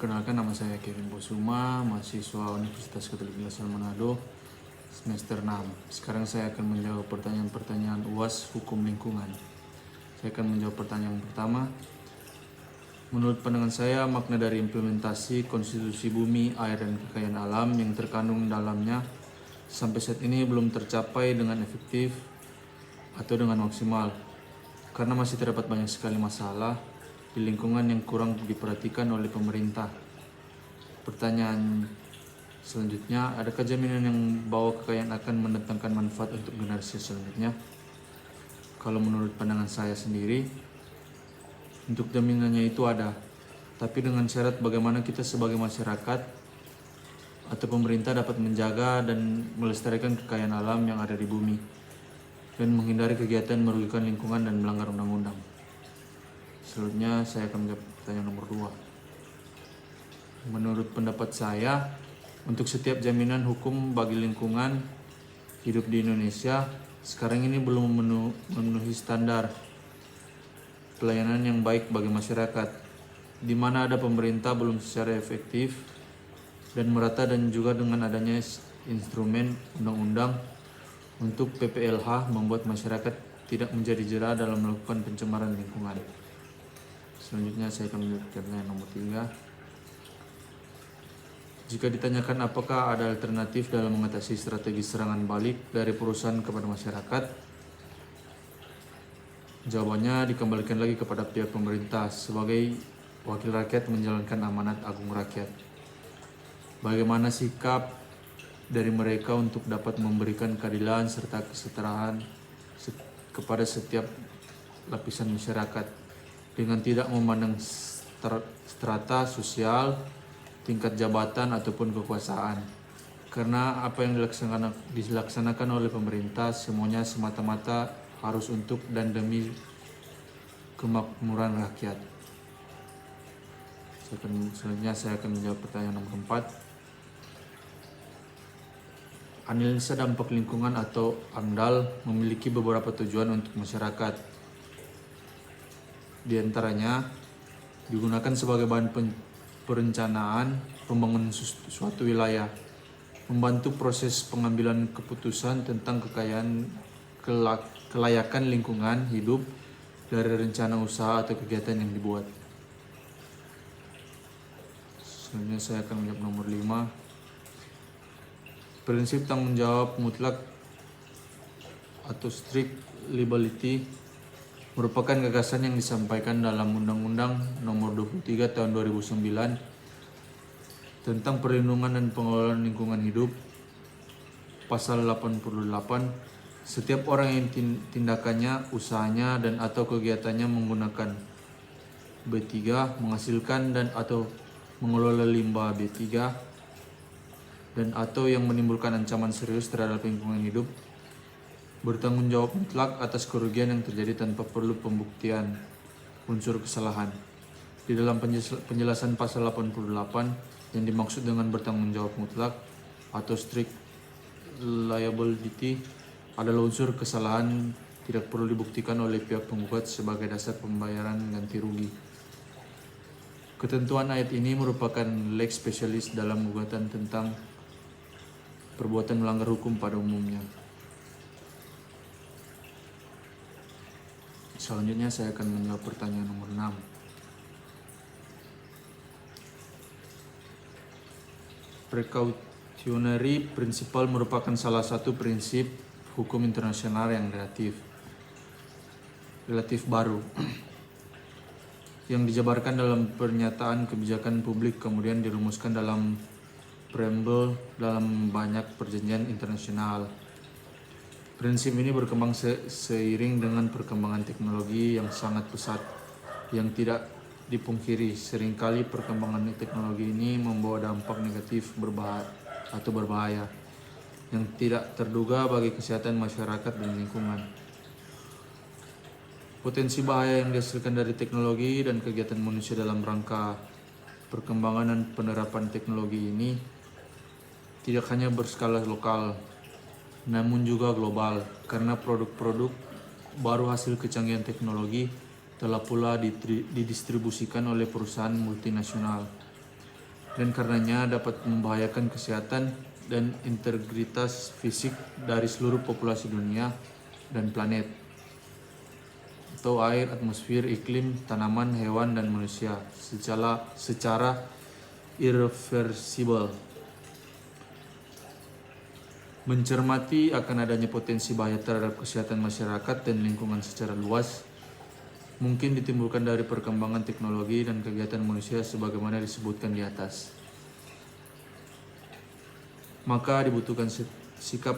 Perkenalkan, nama saya Kevin Bosuma, mahasiswa Universitas Katolik Indonesia Manado, semester 6. Sekarang saya akan menjawab pertanyaan-pertanyaan UAS Hukum Lingkungan. Saya akan menjawab pertanyaan pertama. Menurut pandangan saya, makna dari implementasi konstitusi bumi, air, dan kekayaan alam yang terkandung dalamnya sampai saat ini belum tercapai dengan efektif atau dengan maksimal, karena masih terdapat banyak sekali masalah di lingkungan yang kurang diperhatikan oleh pemerintah. Pertanyaan selanjutnya, adakah jaminan yang bahwa kekayaan akan mendatangkan manfaat untuk generasi selanjutnya? Kalau menurut pandangan saya sendiri, untuk jaminannya itu ada, tapi dengan syarat bagaimana kita sebagai masyarakat atau pemerintah dapat menjaga dan melestarikan kekayaan alam yang ada di bumi dan menghindari kegiatan merugikan lingkungan dan melanggar undang-undang. Selanjutnya saya akan menjawab pertanyaan nomor 2. Menurut pendapat saya, untuk setiap jaminan hukum bagi lingkungan hidup di Indonesia sekarang ini belum memenuhi standar pelayanan yang baik bagi masyarakat, di mana ada pemerintah belum secara efektif dan merata, dan juga dengan adanya instrumen undang-undang untuk PPLH membuat masyarakat tidak menjadi jera dalam melakukan pencemaran lingkungan. Selanjutnya saya akan menjawab pertanyaan nomor 3. Jika ditanyakan apakah ada alternatif dalam mengatasi strategi serangan balik dari perusahaan kepada masyarakat, jawabannya dikembalikan lagi kepada pihak pemerintah sebagai wakil rakyat menjalankan amanat agung rakyat. Bagaimana sikap dari mereka untuk dapat memberikan keadilan serta kesetaraan kepada setiap lapisan masyarakat dengan tidak memandang strata sosial, tingkat jabatan ataupun kekuasaan. Karena apa yang dilaksanakan oleh pemerintah semuanya semata-mata harus untuk dan demi kemakmuran rakyat. Selanjutnya saya akan menjawab pertanyaan nomor 4. Analisa dampak lingkungan atau AMDAL memiliki beberapa tujuan untuk masyarakat. Di antaranya digunakan sebagai bahan perencanaan pembangunan suatu wilayah, membantu proses pengambilan keputusan tentang kelayakan lingkungan hidup dari rencana usaha atau kegiatan yang dibuat. Selanjutnya saya akan menjawab nomor 5. Prinsip tanggung jawab mutlak atau strict liability merupakan gagasan yang disampaikan dalam Undang-Undang Nomor 23 Tahun 2009 tentang perlindungan dan pengelolaan lingkungan hidup. Pasal 88, setiap orang yang tindakannya, usahanya, dan atau kegiatannya menggunakan B3, menghasilkan dan atau mengelola limbah B3, dan atau yang menimbulkan ancaman serius terhadap lingkungan hidup, bertanggung jawab mutlak atas kerugian yang terjadi tanpa perlu pembuktian unsur kesalahan. Di dalam penjelasan pasal 88, yang dimaksud dengan bertanggung jawab mutlak atau strict liability adalah unsur kesalahan tidak perlu dibuktikan oleh pihak penggugat sebagai dasar pembayaran ganti rugi. Ketentuan ayat ini merupakan lex specialis dalam gugatan tentang perbuatan melanggar hukum pada umumnya. Selanjutnya saya akan menjawab pertanyaan nomor 6. Precautionary principle merupakan salah satu prinsip hukum internasional yang relatif baru yang dijabarkan dalam pernyataan kebijakan publik kemudian dirumuskan dalam preamble dalam banyak perjanjian internasional. Prinsip ini berkembang seiring dengan perkembangan teknologi yang sangat pesat, yang tidak dipungkiri. Seringkali perkembangan teknologi ini membawa dampak negatif berbahaya yang tidak terduga bagi kesehatan masyarakat dan lingkungan. Potensi bahaya yang dihasilkan dari teknologi dan kegiatan manusia dalam rangka perkembangan dan penerapan teknologi ini tidak hanya berskala lokal, namun juga global, karena produk-produk baru hasil kecanggihan teknologi telah pula didistribusikan oleh perusahaan multinasional dan karenanya dapat membahayakan kesehatan dan integritas fisik dari seluruh populasi dunia dan planet, atau air, atmosfer, iklim, tanaman, hewan, dan manusia secara irreversible. Mencermati akan adanya potensi bahaya terhadap kesehatan masyarakat dan lingkungan secara luas mungkin ditimbulkan dari perkembangan teknologi dan kegiatan manusia sebagaimana disebutkan di atas. Maka dibutuhkan sikap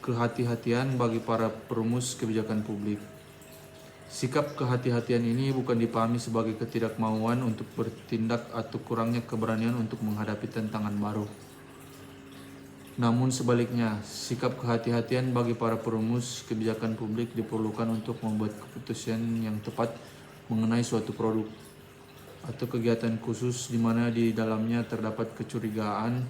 kehati-hatian bagi para perumus kebijakan publik. Sikap kehati-hatian ini bukan dipahami sebagai ketidakmauan untuk bertindak atau kurangnya keberanian untuk menghadapi tantangan baru. Namun sebaliknya, sikap kehati-hatian bagi para perumus kebijakan publik diperlukan untuk membuat keputusan yang tepat mengenai suatu produk atau kegiatan khusus di mana di dalamnya terdapat kecurigaan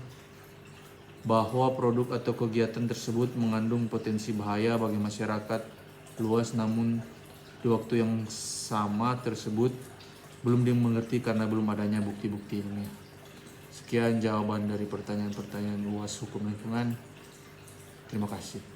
bahwa produk atau kegiatan tersebut mengandung potensi bahaya bagi masyarakat luas, namun di waktu yang sama tersebut belum dimengerti karena belum adanya bukti-bukti ilmiah. Sekian jawaban dari pertanyaan-pertanyaan UAS Hukum Lingkungan. Terima kasih.